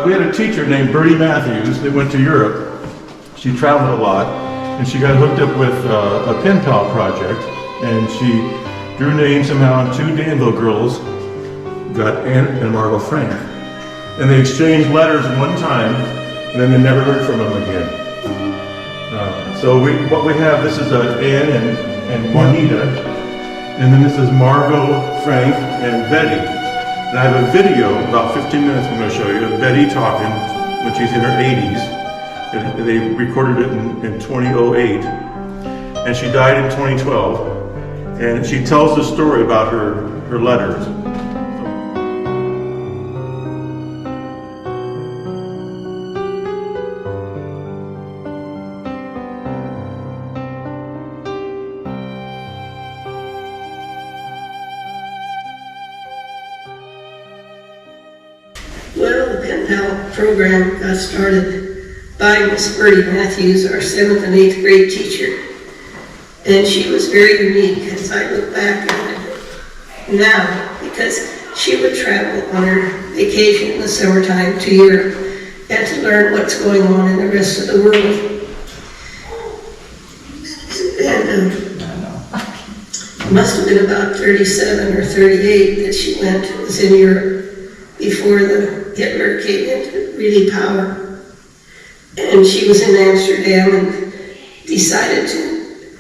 we had a teacher named Birdie Mathews that went to Europe. She traveled a lot, and she got hooked up with a pen pal project, and she drew names somehow, and two Danville girls got Anne and Margot Frank. And they exchanged letters one time, and then they never heard from them again. So what we have, this is Anne and Juanita, and then this is Margot, Frank, and Betty. And I have a video, about 15 minutes I'm going to show you, of Betty talking when she's in her 80s. And they recorded it in 2008, and she died in 2012. And she tells the story about her letters. Well, the pen pal program got started by Miss Birdie Mathews, our 7th and 8th grade teacher. And she was very unique as I look back at it now, because she would travel on her vacation in the summertime to Europe and to learn what's going on in the rest of the world. And it must have been about 37 or 38 that she was in Europe before the Hitler came into really power. And she was in Amsterdam and decided to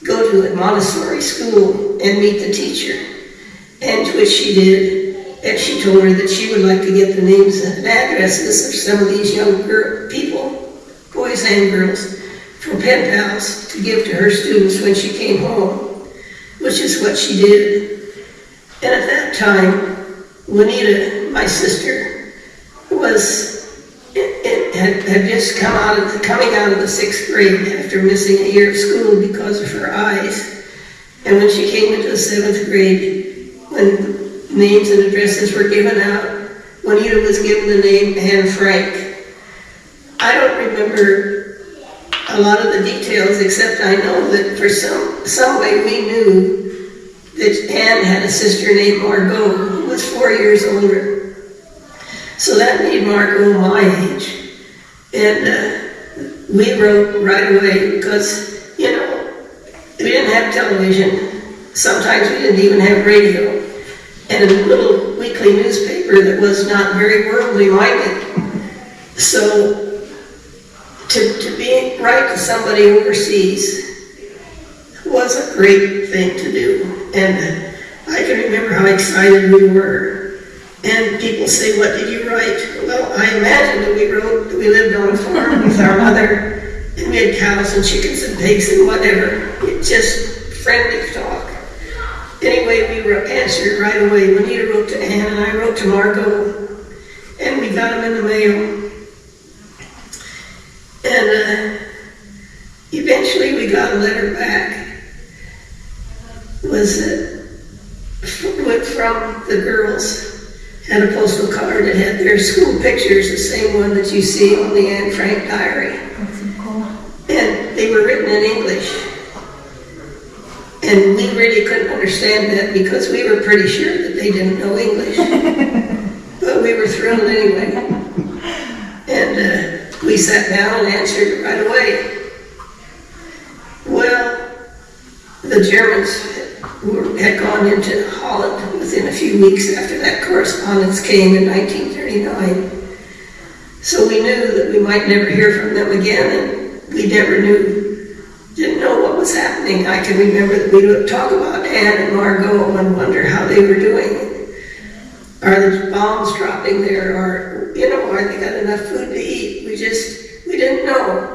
go to a Montessori school and meet the teacher. And which she did. And she told her that she would like to get the names and addresses of some of these young people, boys and girls, for pen pals to give to her students when she came home, which is what she did. And at that time, Juanita, my sister, had just coming out of the 6th grade after missing a year of school because of her eyes. And when she came into the 7th grade, when names and addresses were given out, Juanita was given the name Anne Frank. I don't remember a lot of the details, except I know that for some way we knew that Anne had a sister named Margot, who was 4 years older. So that made Margot my age. And we wrote right away because, we didn't have television. Sometimes we didn't even have radio. And a little weekly newspaper that was not very worldly minded. So to write to somebody overseas was a great thing to do. And I can remember how excited we were. And people say, what did you write? Well, I imagine that we lived on a farm with our mother, and we had cows and chickens and pigs and whatever. It's just friendly talk. Anyway, we answered right away. Juanita wrote to Anne and I wrote to Margot, and we got them in the mail. And eventually we got a letter back. From the girls. Had a postal card that had their school pictures, the same one that you see on the Anne Frank diary. That's so cool. And they were written in English. And we really couldn't understand that because we were pretty sure that they didn't know English. But we were thrilled anyway. And we sat down and answered it right away. Well, the Germans had gone into Holland within a few weeks after that correspondence came in 1939. So we knew that we might never hear from them again, and we never didn't know what was happening. I can remember that we would talk about Anne and Margot and wonder how they were doing. Are the bombs dropping there? Or, are they got enough food to eat? We didn't know.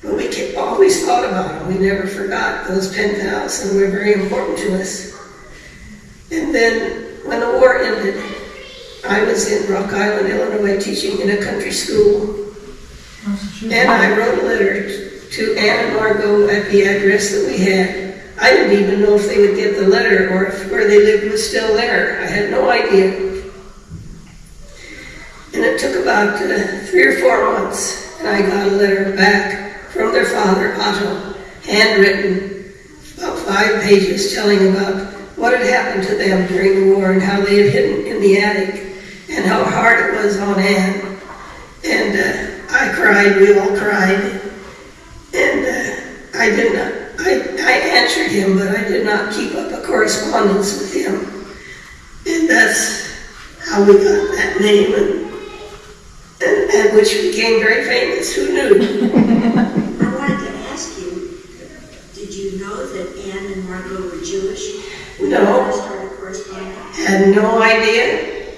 But we always thought about them. We never forgot those pen pals, and were very important to us. And then, when the war ended, I was in Rock Island, Illinois, teaching in a country school. And I wrote a letter to Anne and Margot at the address that we had. I didn't even know if they would get the letter or if where they lived was still there. I had no idea. And it took about 3 or 4 months, and I got a letter back from their father, Otto, handwritten, about 5 pages, telling about what had happened to them during the war and how they had hidden in the attic and how hard it was on Anne. And I cried, we all cried. And I answered him, but I did not keep up a correspondence with him. And that's how we got that name, and which became very famous. Who knew? I wanted to ask you, did you know that Anne and Margot were Jewish? No. Started corresponding? Had no idea.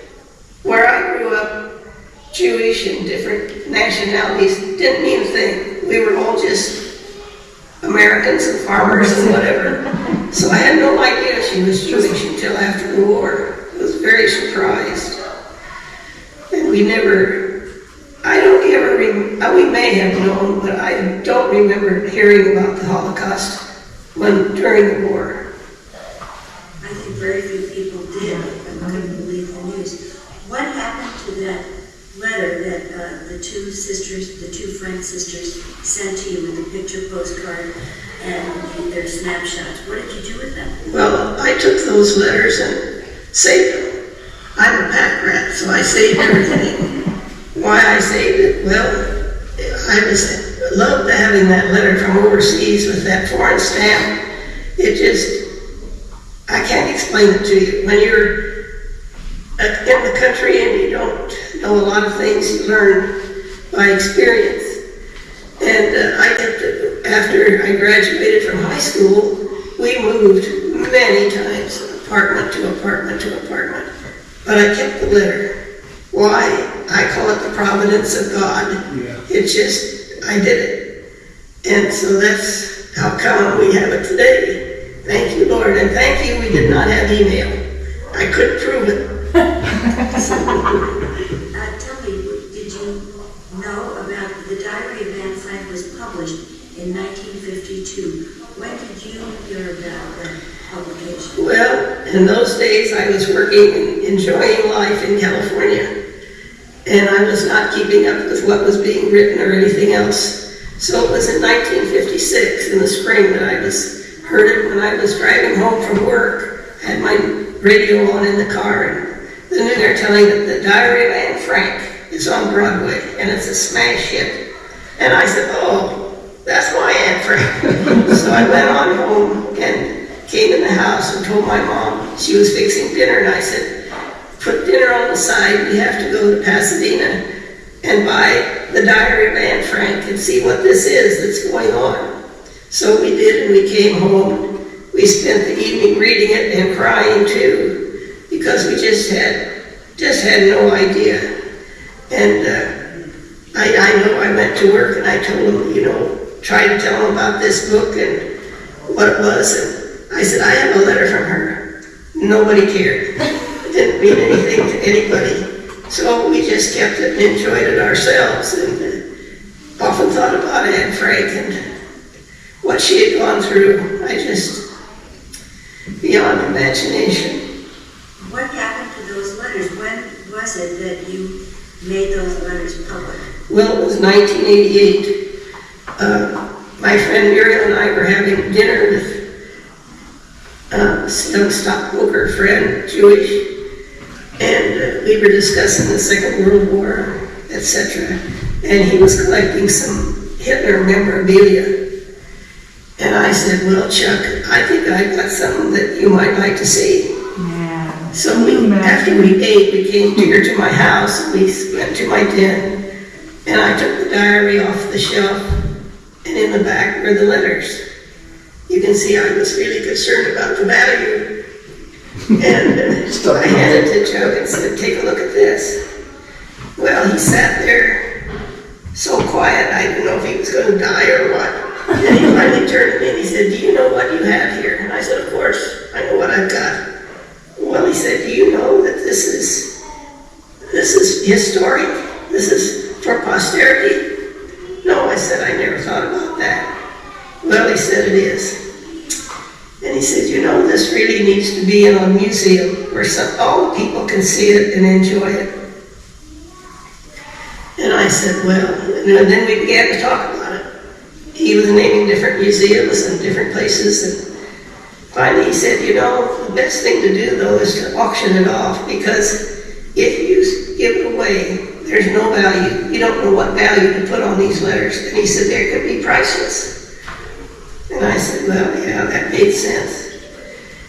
Where I grew up, Jewish and different nationalities didn't mean a thing. We were all just Americans and farmers and whatever. So I had no idea she was Jewish until after the war. I was very surprised. And we never, I don't ever, we may have known, but I don't remember hearing about the Holocaust during the war. I think very few people did and couldn't believe the news. What happened to that letter that the two sisters, the two Frank sisters, sent to you with the picture postcard and their snapshots? What did you do with them? Well, I took those letters and saved them. I'm a pack rat, so I saved everything. Why I saved it? Well, I loved having that letter from overseas with that foreign stamp. It just, I can't explain it to you. When you're in the country and you don't know a lot of things, you learn by experience. And after I graduated from high school, we moved many times, apartment to apartment to apartment. But I kept the letter. Why? I call it the providence of God. Yeah. It just, I did it. And so that's how come we have it today. Thank you, Lord. And thank you, we did not have email. I couldn't prove it. Tell me, did you know about the Diary of Anne Frank was published in 1952? When did you hear about that publication? Well, in those days I was working and enjoying life in California. And I was not keeping up with what was being written or anything else. So it was in 1956 in the spring that I heard it when I was driving home from work. I had my radio on in the car, and then they're telling that the Diary of Anne Frank is on Broadway, and it's a smash hit. And I said, oh, that's my Anne Frank. So I went on home and came in the house and told my mom she was fixing dinner, and I said, put dinner on the side, we have to go to Pasadena and buy the Diary of Anne Frank and see what this is that's going on. So we did, and we came home. We spent the evening reading it and crying too, because we just had no idea. And I know I went to work and I told them, try to tell them about this book and what it was. And I said, I have a letter from her. Nobody cared. It didn't mean anything to anybody. So we just kept it and enjoyed it ourselves, and often thought about Anne Frank and what she had gone through. I just, beyond imagination. What happened to those letters? When was it that you made those letters public? Well, it was 1988. My friend Muriel and I were having dinner with a stockbroker friend, Jewish, and we were discussing the Second World War, etc. And he was collecting some Hitler memorabilia. And I said, well, Chuck, I think I've got something that you might like to see. Yeah. So after we ate, we came here to my house, and we went to my den, and I took the diary off the shelf, and in the back were the letters. You can see I was really concerned about the value. And I handed it to Chuck and said, take a look at this. Well, he sat there so quiet, I didn't know if he was going to die or what. And he finally turned to me and he said, do you know what you have here? And I said, of course, I know what I've got. Well, he said, do you know that this is historic? This is for posterity? No, I said, I never thought about that. Well, he said, it is. And he said, this really needs to be in a museum where all the people can see it and enjoy it. And I said, well, and then we began to talk about it. He was naming different museums and different places, and finally he said, the best thing to do though is to auction it off, because if you give it away, there's no value. You don't know what value to put on these letters. And he said, they're going to be priceless. And I said, well, yeah, that made sense.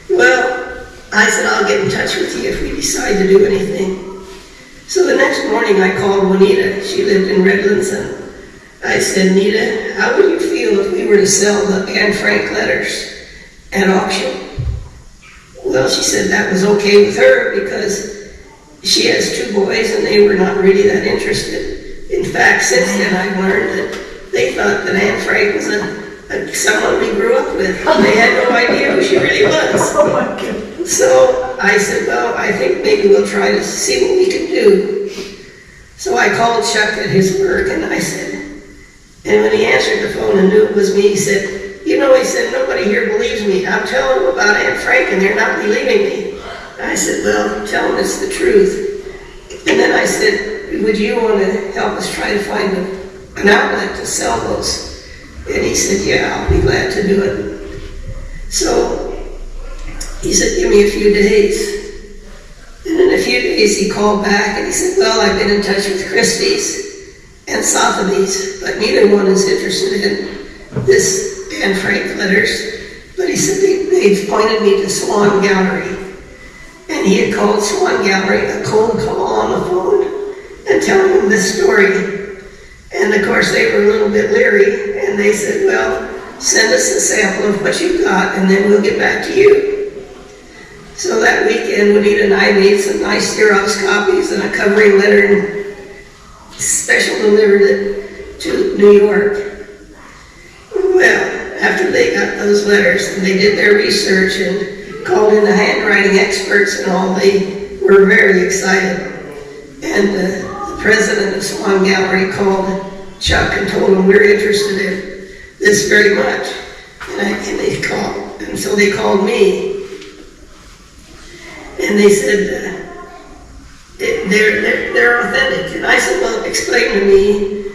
Well, I said, I'll get in touch with you if we decide to do anything. So the next morning I called Juanita. She lived in Redlands, and I said, Nita, how would you feel if we were to sell the Anne Frank letters at auction? Well, she said that was okay with her because she has 2 boys and they were not really that interested. In fact, since then I've learned that they thought that Anne Frank was someone we grew up with. They had no idea who she really was. Oh my goodness. So I said, well, I think maybe we'll try to see what we can do. So I called Chuck at his work and I said, and when he answered the phone and knew it was me, he said, you know, he said, nobody here believes me. I'm telling them about Anne Frank and they're not believing me. I said, well, tell them it's the truth. And then I said, would you want to help us try to find an outlet to sell those? And he said, yeah, I'll be glad to do it. So he said, give me a few days. And in a few days he called back and he said, well, I've been in touch with Christie's and Sotheby's, but neither one is interested in this Anne Frank letters. But he said they've pointed me to Swan Gallery. And he had called Swan Gallery a cold call on the phone and telling them this story. And of course they were a little bit leery and they said, well, send us a sample of what you've got and then we'll get back to you. So that weekend, Juanita and I made some nice Xerox copies and a covering letter and special delivered it to New York. Well, after they got those letters and they did their research and called in the handwriting experts and all, they were very excited. And the president of Swan Gallery called Chuck and told him we're interested in this very much. And so they called me. And they said, they're authentic. And I said, well, explain to me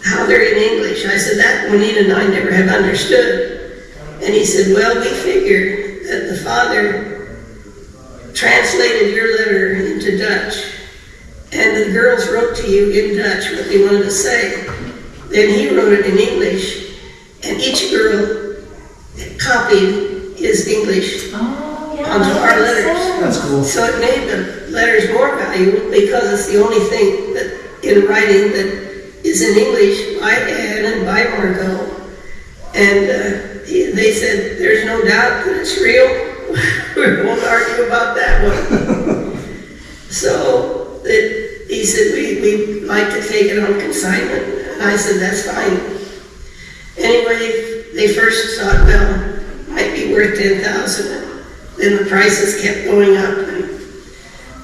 how they're in English. I said, that Juanita and I never have understood. And he said, well, we figured that the father translated your letter into Dutch, and the girls wrote to you in Dutch what they wanted to say. Then he wrote it in English, and each girl copied his English onto our letters. That's cool. So it made the letters more valuable because it's the only thing that in writing that is in English by Anne and by Margot. And they said, there's no doubt that it's real. We won't argue about that one. So he said, we'd like to take it on consignment. And I said, that's fine. Anyway, they first thought, well, might be worth $10,000. Then the prices kept going up,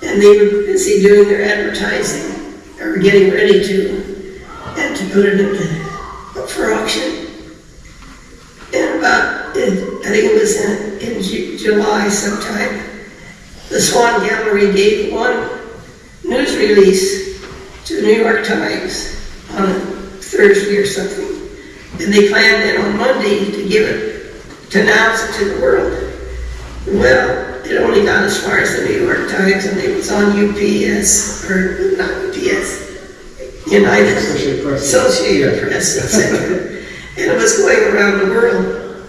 and they were busy doing their advertising, or getting ready to, and to put it up for auction. And about, I think it was in July sometime, the Swan Gallery gave one news release to the New York Times on a Thursday or something. And they planned then on Monday to give it, to announce it to the world. Well, it only got as far as the New York Times, and it was on UPS, or not UPS, United Associated Press, etc. And it was going around the world.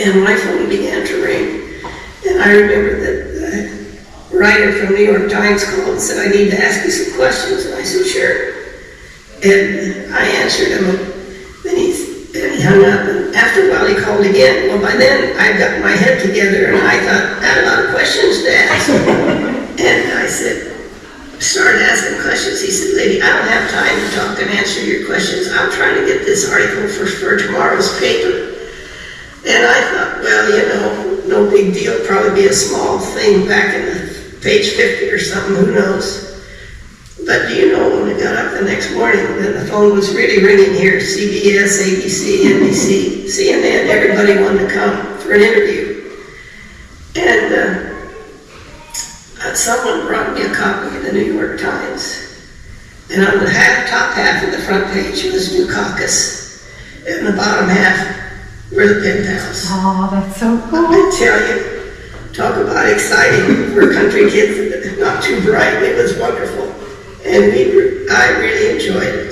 And my phone began to ring. And I remember that the writer from New York Times called and said, I need to ask you some questions. And I said, sure. And I answered him. Then he hung up, and after a while he called again. Well, by then I got my head together and I thought, I had a lot of questions to ask. And I started asking questions. He said, lady, I don't have time to talk and answer your questions. I'm trying to get this article for tomorrow's paper. And I thought, well, no big deal, probably be a small thing back in the page 50 or something, who knows. But do you know, when I got up the next morning, then the phone was really ringing here, CBS, ABC, NBC, CNN, everybody wanted to come for an interview. And someone brought me a copy of the New York Times. And on the top half of the front page was Dukakis, and the bottom half were the pen pals. Oh, that's so cool. I tell you, talk about exciting for country kids, not too bright, it was wonderful. And I really enjoyed it.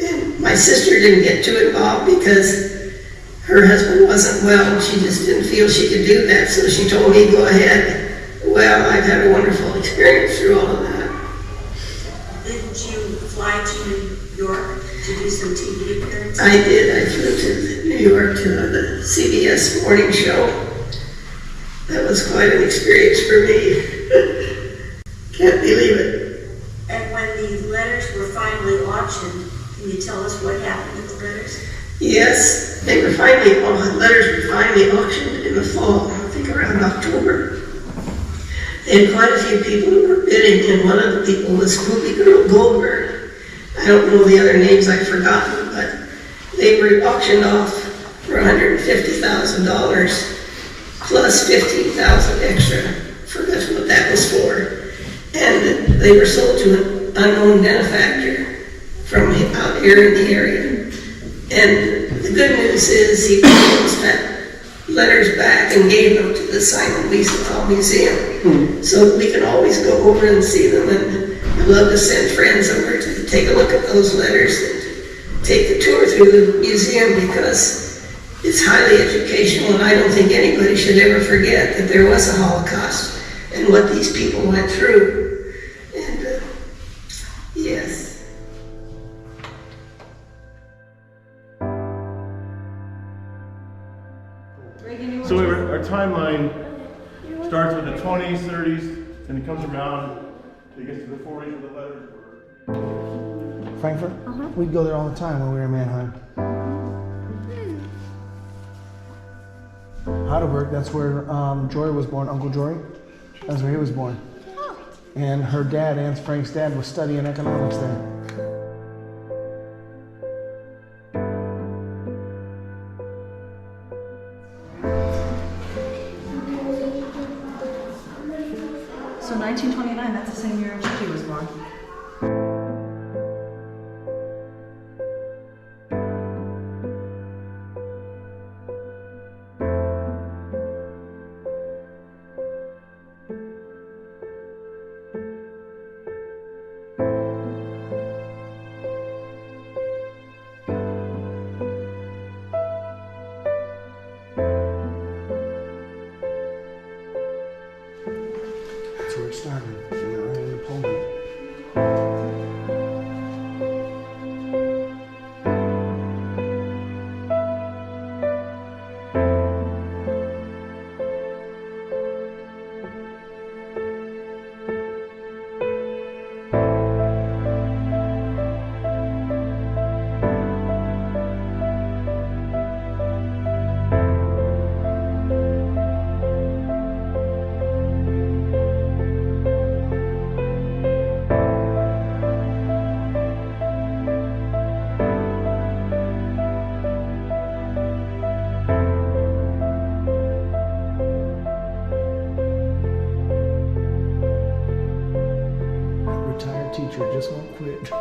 And my sister didn't get too involved because her husband wasn't well, and she just didn't feel she could do that, so she told me, go ahead. Well, I've had a wonderful experience through all of that. Didn't you fly to New York to do some TV appearances? I did. I flew to New York to the CBS morning show. That was quite an experience for me. Can't believe it. And when the letters were finally auctioned, can you tell us what happened with the letters? Yes, letters were finally auctioned in the fall, I think around October. They had quite a few people who were bidding, and one of the people was Movie Girl Goldberg. I don't know the other names, I've forgotten, but they were auctioned off for $150,000 plus $15,000 extra. Forgot what that was for. And they were sold to an unknown benefactor from out here in the area. And the good news is he sent letters back and gave them to the Simon Wiesenthal Museum. So we can always go over and see them, and I'd love to send friends over to take a look at those letters and take the tour through the museum, because it's highly educational, and I don't think anybody should ever forget that there was a Holocaust and what these people went through. And yes. So our timeline starts with the 20s, 30s, and it comes around, it gets to the 40s where the letters were. Frankfurt? We'd go there all the time when we were in Mannheim. Heidelberg, that's where Jory was born, Uncle Jory. That's where he was born. And her dad, Anne Frank's dad, was studying economics there. So 1929, that's the same year Chicky was born. That's where it started, right in Poland. Retired teacher just won't quit.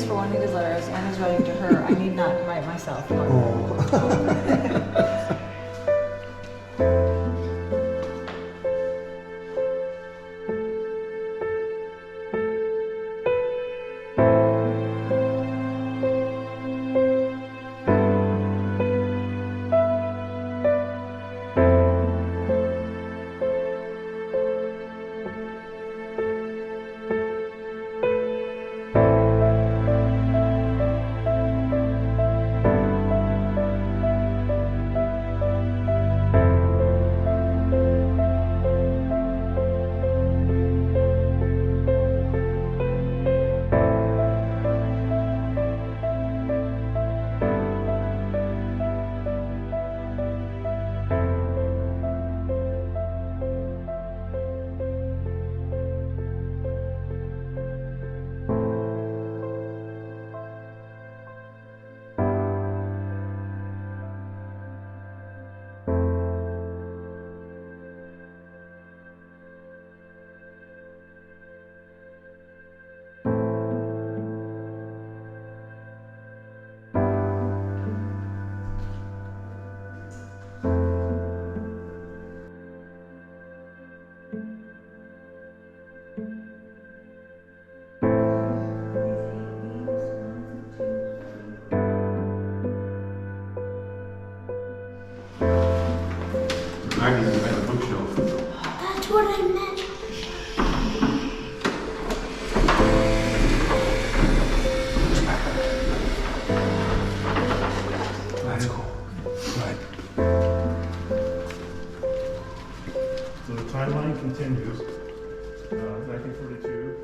thanks for Juanita's letter. As Anna's writing to her, I need not write myself. Back in the bookshelf. That's what I meant. That's cool. Right. So the timeline continues. 1942.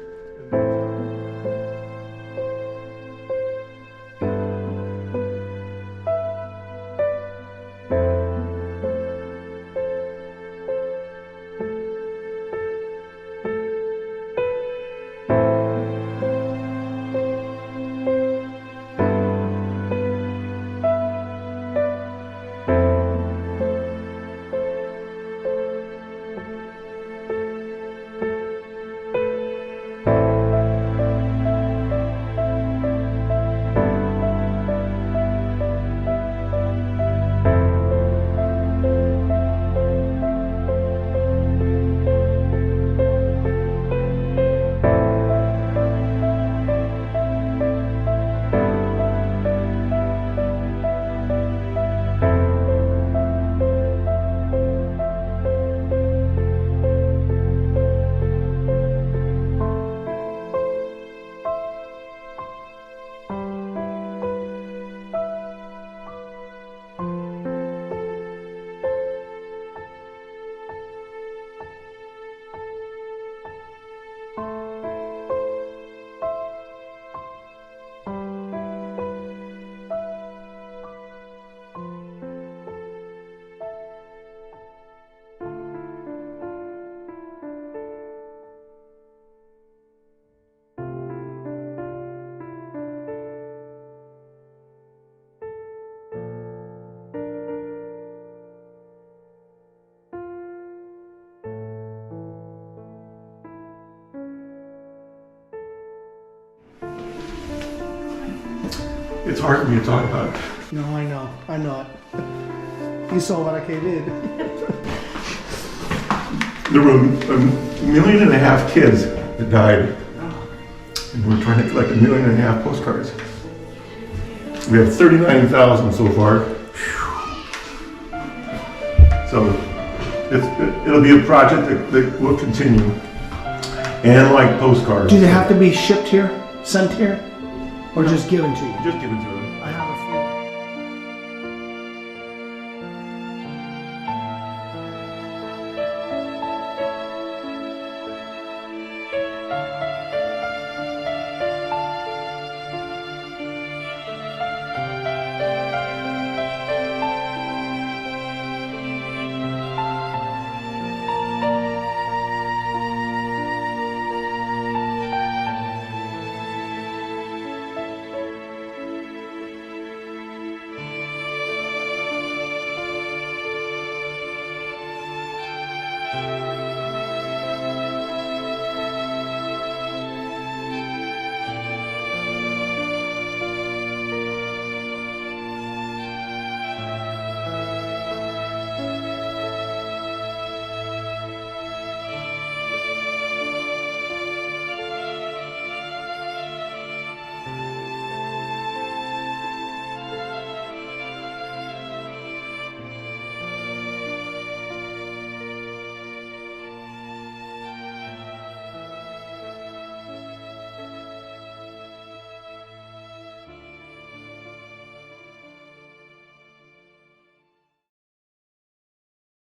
It's hard for me to talk about. No, I know it. You saw what I did. There were 1.5 million kids that died, and we're trying to collect 1.5 million postcards. We have 39,000 so far. So it'll be a project that will continue. And like postcards. Do they have to be shipped here, sent here, or just given to you? Just give it to us.